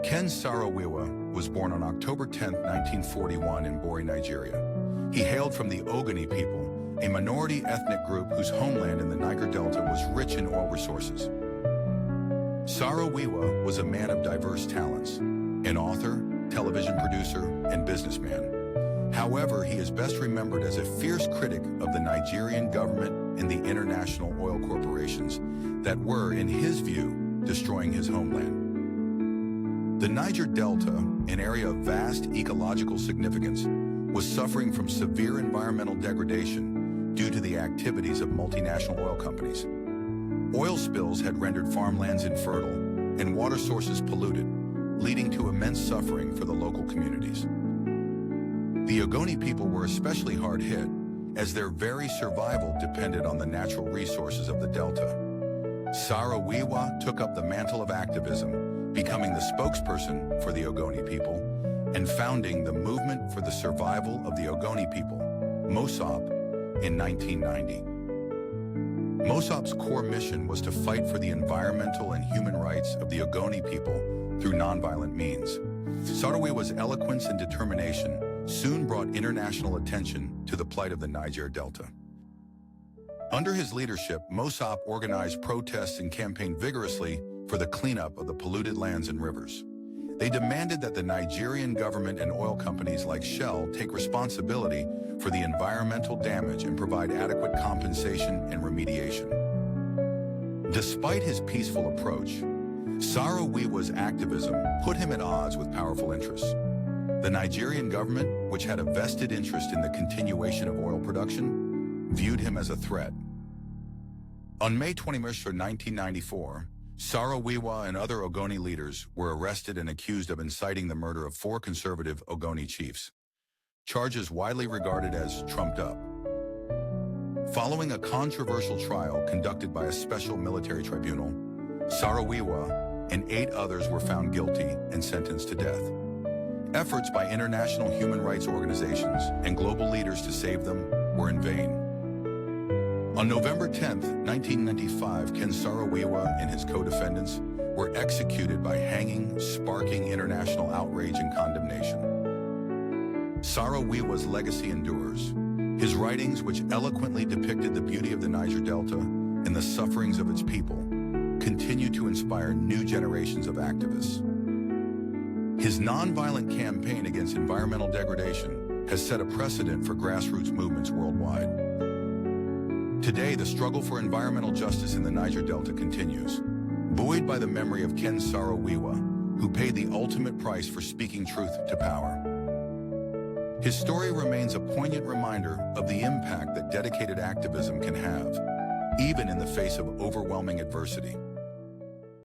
Ken Saro-Wiwa was born on October 10, 1941 in Bori, Nigeria. He hailed from the Ogoni People, a minority ethnic group whose homeland in the Niger Delta was rich in oil resources. Saro-Wiwa was a man of diverse talents, an author, television producer, and businessman. However, he is best remembered as a fierce critic of the Nigerian government and the international oil corporations that were, in his view, destroying his homeland. The Niger Delta, an area of vast ecological significance, was suffering from severe environmental degradation due to the activities of multinational oil companies. Oil spills had rendered farmlands infertile and water sources polluted, leading to immense suffering for the local communities. The Ogoni people were especially hard hit, as their very survival depended on the natural resources of the Delta. Saro-Wiwa took up the mantle of activism, becoming the spokesperson for the Ogoni people and founding the Movement for the Survival of the Ogoni People, MOSOP, in 1990. MOSOP's core mission was to fight for the environmental and human rights of the Ogoni people through nonviolent means. Saro-Wiwa's eloquence and determination soon brought international attention to the plight of the Niger Delta. Under his leadership, MOSOP organized protests and campaigned vigorously for the cleanup of the polluted lands and rivers. They demanded that the Nigerian government and oil companies like Shell take responsibility for the environmental damage and provide adequate compensation and remediation. Despite his peaceful approach, Saro-Wiwa's activism put him at odds with powerful interests. The Nigerian government, which had a vested interest in the continuation of oil production, viewed him as a threat. On May 21, 1994, Saro-Wiwa and other Ogoni leaders were arrested and accused of inciting the murder of 4 conservative Ogoni chiefs, charges widely regarded as trumped up. Following a controversial trial conducted by a special military tribunal, Saro-Wiwa and 8 others were found guilty and sentenced to death. Efforts by international human rights organizations and global leaders to save them were in vain. On November 10, 1995, Ken Saro-Wiwa and his co-defendants were executed by hanging, sparking international outrage and condemnation. Saro-Wiwa's legacy endures. His writings, which eloquently depicted the beauty of the Niger Delta and the sufferings of its people, continue to inspire new generations of activists. His nonviolent campaign against environmental degradation has set a precedent for grassroots movements worldwide. Today, the struggle for environmental justice in the Niger Delta continues, buoyed by the memory of Ken Saro-Wiwa, who paid the ultimate price for speaking truth to power. His story remains a poignant reminder of the impact that dedicated activism can have, even in the face of overwhelming adversity.